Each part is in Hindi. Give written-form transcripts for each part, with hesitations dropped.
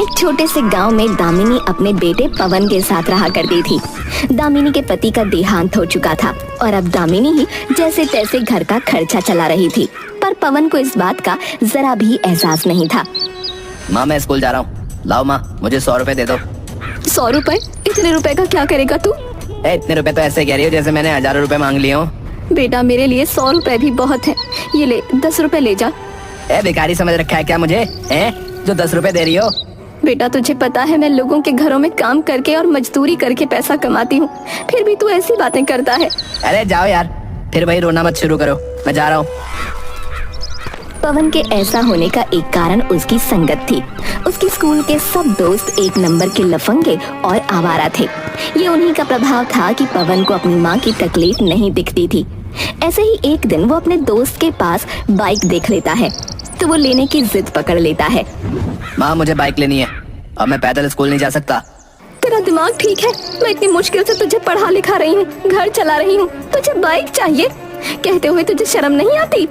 एक छोटे से गांव में दामिनी अपने बेटे पवन के साथ रहा करती थी। दामिनी के पति का देहांत हो चुका था और अब दामिनी ही जैसे तैसे घर का खर्चा चला रही थी, पर पवन को इस बात का जरा भी एहसास नहीं था। माँ मैं स्कूल जा रहा हूँ, लाओ माँ मुझे 100 रुपए दे दो। 100 रुपए? इतने रुपए का क्या करेगा तू? इतने रुपए तो ऐसे कह रही हो जैसे मैंने हजारों रुपए मांग लिए हो। बेटा मेरे लिए 100 रुपए भी बहुत है, ये ले 10 रुपए ले जा। भिखारी समझ रखा है क्या मुझे, जो 10 रुपए दे रही हो? बेटा तुझे पता है मैं लोगों के घरों में काम करके और मजदूरी करके पैसा कमाती हूँ, फिर भी तू ऐसी बातें करता है। अरे जाओ यार, फिर वही रोना मत शुरू करो, मैं जा रहा हूँ। पवन के ऐसा होने का एक कारण उसकी संगत थी। उसके स्कूल के सब दोस्त एक नंबर के लफंगे और आवारा थे। ये उन्हीं का प्रभाव था कि पवन को अपनी माँ की तकलीफ नहीं दिखती थी। ऐसे ही एक दिन वो अपने दोस्त के पास बाइक देख लेता है तो वो लेने की जिद पकड़ लेता है। माँ मुझे बाइक लेनी है, अब मैं पैदल स्कूल नहीं जा सकता। तेरा दिमाग ठीक है? मैं इतनी मुश्किल से तुझे पढ़ा लिखा रही हूँ, घर चला रही हूँ, तुझे बाइक चाहिए? कहते हुए तुझे शर्म नहीं आती?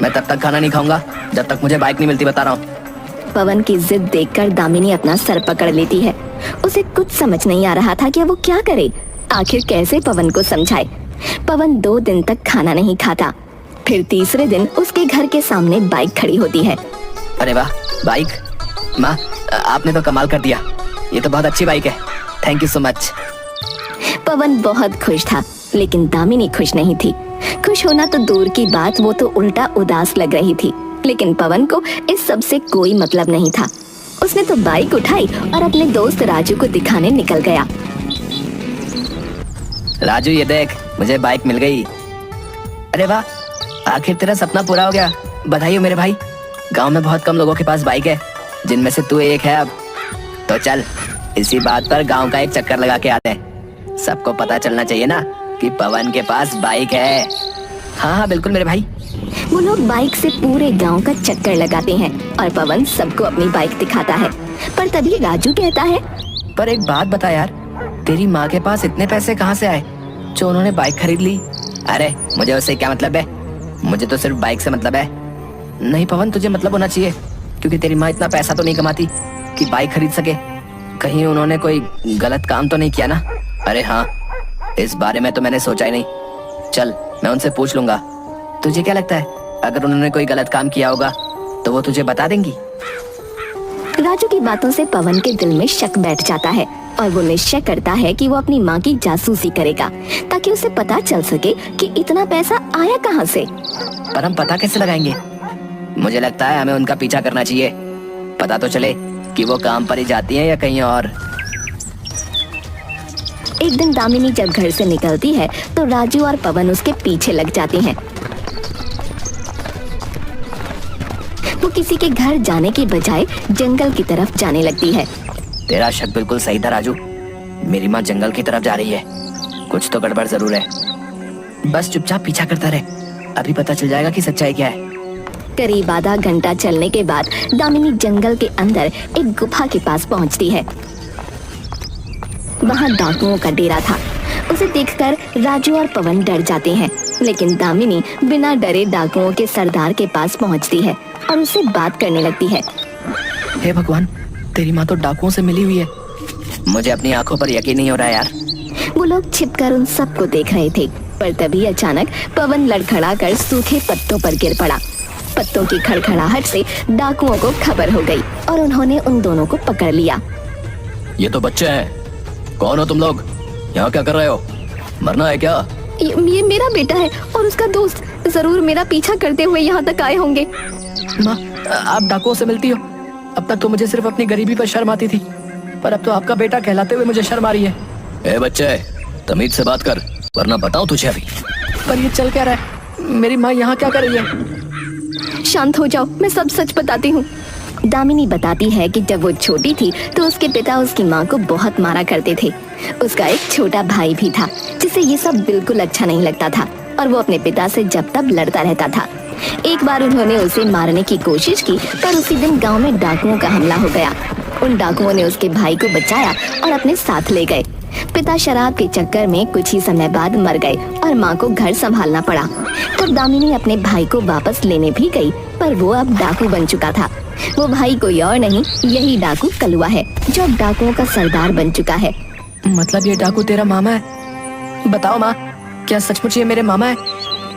मैं तब तक खाना नहीं खाऊंगा जब तक मुझे बाइक नहीं मिलती, बता रहा हूँ। पवन की जिद देखकर दामिनी अपना सर पकड़ लेती है। उसे कुछ समझ नहीं आ रहा था कि वो क्या करे, आखिर कैसे पवन को समझाए। पवन 2 दिन तक खाना नहीं खाता। फिर तीसरे दिन उसके घर के सामने बाइक खड़ी होती है। अरे वाह बाइक, माँ आपने तो कमाल कर दिया, ये तो बहुत अच्छी बाइक है, थैंक यू सो मच। पवन बहुत खुश था, लेकिन दामिनी खुश नहीं थी। खुश होना तो दूर की बात, वो तो उल्टा उदास लग रही थी। लेकिन पवन को इस सब से कोई मतलब नहीं था। उसने तो बाइक उठाई और अपने दोस्त राजू को दिखाने निकल गया। राजू ये देख, मुझे बाइक मिल गई। अरे वाह, आखिर तेरा सपना पूरा हो गया, बधाई हो मेरे भाई। गांव में बहुत कम लोगों के पास बाइक है, जिनमें से तू एक है। अब तो चल इसी बात पर गांव का एक चक्कर लगा के आते हैं, सबको पता चलना चाहिए ना कि पवन के पास बाइक है। हाँ हाँ बिल्कुल मेरे भाई। वो लोग बाइक से पूरे गांव का चक्कर लगाते हैं और पवन सबको अपनी बाइक दिखाता है। पर तभी राजू कहता है, पर एक बात बता यार, तेरी माँ के पास इतने पैसे कहाँ से आए जो उन्होंने बाइक खरीद ली? अरे मुझे उससे क्या मतलब है, मुझे तो सिर्फ बाइक से मतलब है। नहीं पवन, तुझे मतलब होना चाहिए, क्योंकि तेरी माँ इतना पैसा तो नहीं कमाती कि बाइक खरीद सके। कहीं उन्होंने कोई गलत काम तो नहीं किया ना? अरे हाँ, इस बारे में तो मैंने सोचा ही नहीं। चल मैं उनसे पूछ लूंगा। तुझे क्या लगता है, अगर उन्होंने कोई गलत काम किया होगा तो वो तुझे बता देंगी? राजू की बातों से पवन के दिल में शक बैठ जाता है और वो निश्चय करता है कि वो अपनी माँ की जासूसी करेगा, ताकि उसे पता चल सके कि इतना पैसा आया कहाँ से। पर हम पता कैसे लगाएंगे? मुझे लगता है हमें उनका पीछा करना चाहिए, पता तो चले कि वो काम पर ही जाती हैं या कहीं और। एक दिन दामिनी जब घर से निकलती है तो राजू और पवन उसके पीछे लग जाते हैं। वो किसी के घर जाने के बजाय जंगल की तरफ जाने लगती है। तेरा शक बिल्कुल सही था राजू, मेरी माँ जंगल की तरफ जा रही है, कुछ तो गड़बड़ जरूर है। बस चुपचाप पीछा करता रहे, अभी पता चल जाएगा कि सच्चाई क्या है। करीब आधा घंटा चलने के बाद दामिनी जंगल के अंदर एक गुफा के पास पहुंचती है। वहां डाकुओं का डेरा था। उसे देखकर राजू और पवन डर जाते हैं, लेकिन दामिनी बिना डरे डाकुओं के सरदार के पास पहुंचती है और उससे बात करने लगती है। हे भगवान, तेरी माँ तो डाकुओं से मिली हुई है, मुझे अपनी आंखों पर यकीन नहीं हो रहा है यार। वो लोग छिपकर उन सबको देख रहे थे, पर तभी अचानक पवन लड़खड़ाकर सूखे पत्तों पर गिर पड़ा। पत्तों की खड़खड़ाहट से डाकुओं को खबर हो गई और उन्होंने उन दोनों को पकड़ लिया। ये तो बच्चे हैं, कौन हो तुम लोग? यहाँ क्या कर रहे हो? मरना है क्या? ये मेरा बेटा है और उसका दोस्त, जरूर मेरा पीछा करते हुए यहाँ तक आए होंगे। माँ, आप डाकुओं से मिलती हो? अब तक तो मुझे सिर्फ अपनी गरीबी पर शर्म आती थी, पर अब तो आपका बेटा कहलाते हुए मुझे शर्म आ रही है। ए बच्चे, तमीज से बात कर, वरना बताऊं तुझे अभी। पर ये चल क्या रहा है? मेरी माँ यहाँ क्या कर रही है? शांत हो जाओ, मैं सब सच बताती हूँ। दामिनी बताती है कि जब वो छोटी थी तो उसके पिता उसकी माँ को बहुत मारा करते थे। उसका एक छोटा भाई भी था जिसे ये सब बिल्कुल अच्छा नहीं लगता था और वो अपने पिता से जब तब लड़ता रहता था। एक बार उन्होंने उसे मारने की कोशिश की, पर उसी दिन गांव में डाकुओं का हमला हो गया। उन डाकुओं ने उसके भाई को बचाया और अपने साथ ले गए। पिता शराब के चक्कर में कुछ ही समय बाद मर गए और माँ को घर संभालना पड़ा। तब दामिनी अपने भाई को वापस लेने भी गई, पर वो अब डाकू बन चुका था। वो भाई कोई और नहीं, यही डाकू कलुआ है जो अब डाकुओं का सरदार बन चुका है। मतलब ये डाकू तेरा मामा है? बताओ माँ, क्या सचमुच ये मेरे मामा है?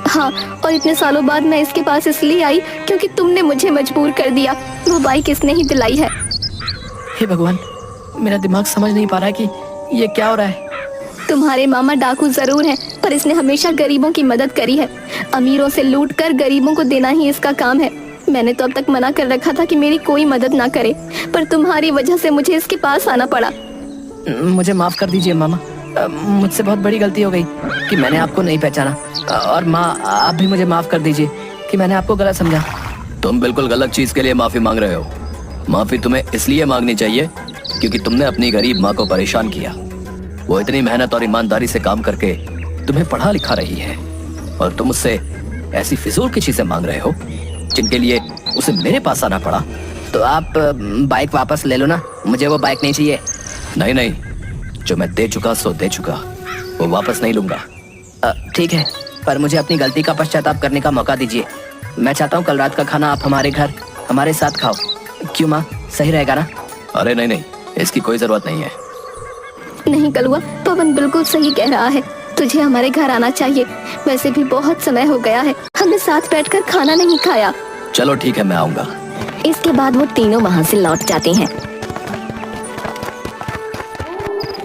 हाँ, और इतने सालों बाद मैं इसके पास इसलिए आई क्योंकि तुमने मुझे मजबूर कर दिया। वो बाइक इसने ही दिलाई है। हे भगवान, मेरा दिमाग समझ नहीं पा रहा है कि ये क्या हो रहा है। तुम्हारे मामा डाकू जरूर हैं, पर इसने हमेशा गरीबों की मदद करी है। अमीरों से लूट कर गरीबों को देना ही इसका काम है। मैंने तो अब तक मना कर रखा था कि मेरी कोई मदद ना करे, पर तुम्हारी वजह से मुझे इसके पास आना पड़ा। मुझे माफ कर दीजिए मामा, मुझसे बहुत बड़ी गलती हो गई कि मैंने आपको नहीं पहचाना। और माँ, आप भी मुझे माफ कर दीजिए कि मैंने आपको गलत समझा। तुम बिल्कुल गलत चीज के लिए माफी मांग रहे हो। माफी तुम्हें इसलिए मांगनी चाहिए क्योंकि तुमने अपनी गरीब माँ को परेशान किया। वो इतनी मेहनत और ईमानदारी से काम करके तुम्हें पढ़ा लिखा रही है, और तुम उससे ऐसी फिजूल की चीजें मांग रहे हो जिनके लिए उसे मेरे पास आना पड़ा। तो आप बाइक वापस ले लो ना, मुझे वो बाइक नहीं चाहिए। नहीं नहीं, जो मैं दे चुका सो दे चुका, वो वापस नहीं लूंगा। ठीक है, पर मुझे अपनी गलती का पश्चाताप करने का मौका दीजिए। मैं चाहता हूँ कल रात का खाना आप हमारे घर हमारे साथ खाओ। क्यों माँ, सही रहेगा ना? अरे नहीं नहीं, इसकी कोई जरूरत नहीं है। नहीं कलुआ, पवन बिल्कुल सही कह रहा है। तुझे हमारे घर आना चाहिए। वैसे भी बहुत समय हो गया है, हमने साथ बैठकर खाना नहीं खाया। चलो ठीक है, मैं आऊंगा। इसके बाद वो तीनों वहाँ से लौट जाते हैं।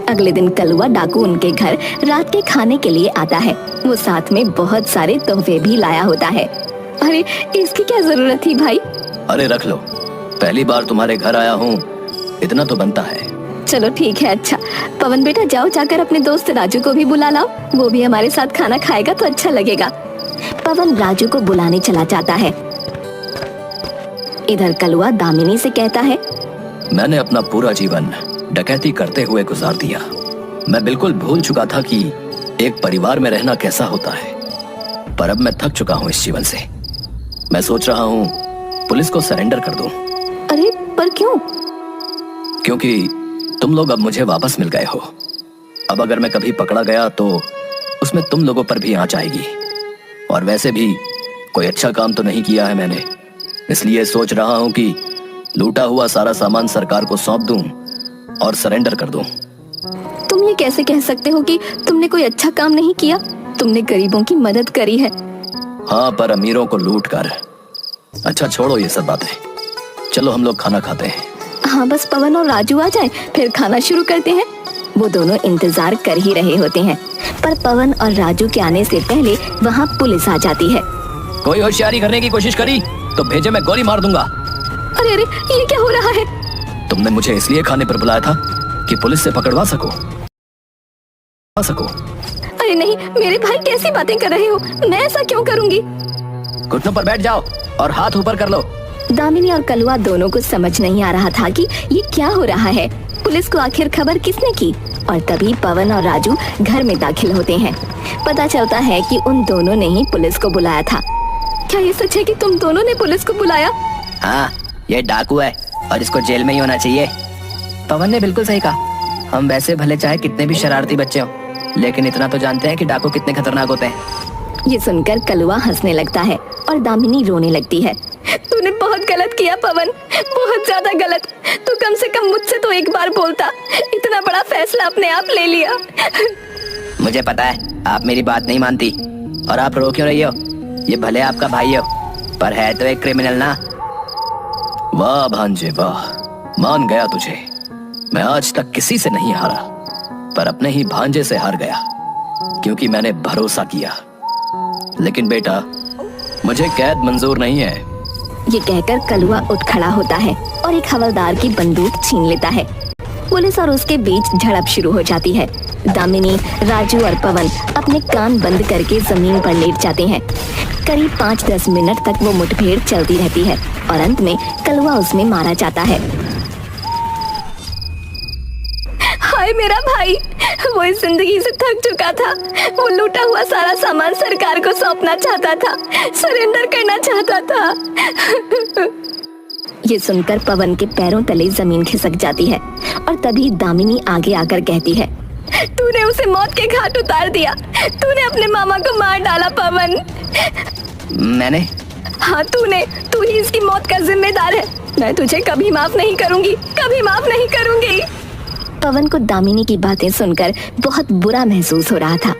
अगले दिन कलुआ डाकू उनके घर रात के खाने के लिए आता है। वो साथ में बहुत सारे तोहफे भी लाया होता है। अरे इसकी क्या जरूरत थी भाई? अरे रख लो, पहली बार तुम्हारे घर आया हूँ, इतना तो बनता है। चलो ठीक है। अच्छा पवन बेटा, जाओ जाकर अपने दोस्त राजू को भी बुला लाओ, वो भी हमारे साथ खाना खाएगा तो अच्छा लगेगा। पवन राजू को बुलाने चला जाता है। इधर कलुआ दामिनी से कहता है, मैंने अपना पूरा जीवन डकैती करते हुए गुजार दिया। मैं बिल्कुल भूल चुका था कि एक परिवार में रहना कैसा होता है, पर अब मैं थक चुका हूँ इस जीवन से। मैं सोच रहा हूँ पुलिस को सरेंडर कर दूं। अरे पर क्यों? क्योंकि तुम लोग अब मुझे वापस मिल गए हो। अब अगर मैं कभी पकड़ा गया तो उसमें तुम लोगों पर भी आंच आएगी। और वैसे भी कोई अच्छा काम तो नहीं किया है मैंने, इसलिए सोच रहा हूँ कि लूटा हुआ सारा सामान सरकार को सौंप दूं और सरेंडर कर दूं। तुम ये कैसे कह सकते हो कि तुमने कोई अच्छा काम नहीं किया? तुमने गरीबों की मदद करी है। हाँ, पर अमीरों को लूट कर। अच्छा छोड़ो ये सब बातें, चलो हम लोग खाना खाते हैं। हाँ बस पवन और राजू आ जाए, फिर खाना शुरू करते हैं। वो दोनों इंतजार कर ही रहे होते हैं, पर पवन और राजू के आने से पहले वहाँ पुलिस आ जाती है। कोई होशियारी करने की कोशिश करी तो भेजे मैं गोली मार दूंगा। अरे अरे, ये क्या हो रहा है? तुमने मुझे इसलिए खाने पर बुलाया था कि पुलिस से पकड़वा सको। अरे नहीं, मेरे भाई कैसी बातें कर रहे हो? मैं ऐसा क्यों करूँगी? घुटनों पर बैठ जाओ और हाथ ऊपर कर लो। दामिनी और कलुआ दोनों को समझ नहीं आ रहा था कि ये क्या हो रहा है। पुलिस को आखिर खबर किसने की? और तभी पवन और राजू घर में दाखिल होते हैं। पता चलता है कि उन दोनों ने ही पुलिस को बुलाया था। क्या ये सच है कि तुम दोनों ने पुलिस को बुलाया? हाँ, ये डाकू है और इसको जेल में ही होना चाहिए। पवन ने बिल्कुल सही कहा। हम वैसे भले चाहे कितने भी शरारती बच्चे हों, लेकिन इतना तो जानते हैं कि डाकू कितने खतरनाक होते हैं। ये सुनकर कलुआ हंसने लगता है और दामिनी रोने लगती है। तूने बहुत गलत किया पवन, बहुत ज्यादा गलत। तू कम से कम मुझसे तो एक बार बोलता। इतना बड़ा फैसला अपने आप ले लिया। मुझे पता है आप मेरी बात नहीं मानती, और आप रो क्यों रही हो? ये भले आपका भाई हो, पर है तो एक क्रिमिनल ना। वाह भांजे वाह, मान गया तुझे। मैं आज तक किसी से नहीं हारा, पर अपने ही भांजे से हार गया क्योंकि मैंने भरोसा किया। लेकिन बेटा, मुझे कैद मंजूर नहीं है। ये कहकर कलुआ उठ खड़ा होता है और एक हवलदार की बंदूक छीन लेता है। पुलिस और उसके बीच झड़प शुरू हो जाती है। दामिनी, राजू और पवन अपने कान बंद करके जमीन पर लेट जाते हैं। करीब 5-10 मिनट तक वो मुठभेड़ चलती रहती है और अंत में कलुआ उसमें मारा जाता है। हाय मेरा भाई, वो इस जिंदगी से थक चुका था। वो लूटा हुआ सारा सामान सरकार को सौंपना चाहता था, सरेंडर करना चाहता था। ये सुनकर पवन के पैरों तले जमीन खिसक जाती है और तभी दामिनी आगे आकर कहती है, तूने उसे मौत के घाट उतार दिया। तूने अपने मामा को मार डाला पवन। हाँ तू ही इसकी मौत का जिम्मेदार है। मैं तुझे कभी माफ नहीं करूंगी, कभी माफ नहीं करूंगी। पवन को दामिनी की बातें सुनकर बहुत बुरा महसूस हो रहा था।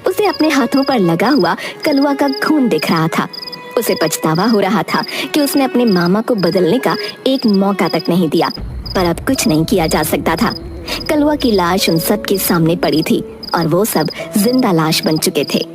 उसे अपने हाथों पर लगा हुआ कलुआ का खून दिख रहा था। उसे पछतावा हो रहा था कि उसने अपने मामा को बदलने का एक मौका तक नहीं दिया, पर अब कुछ नहीं किया जा सकता था। कलुआ की लाश उन सब के सामने पड़ी थी और वो सब जिंदा लाश बन चुके थे।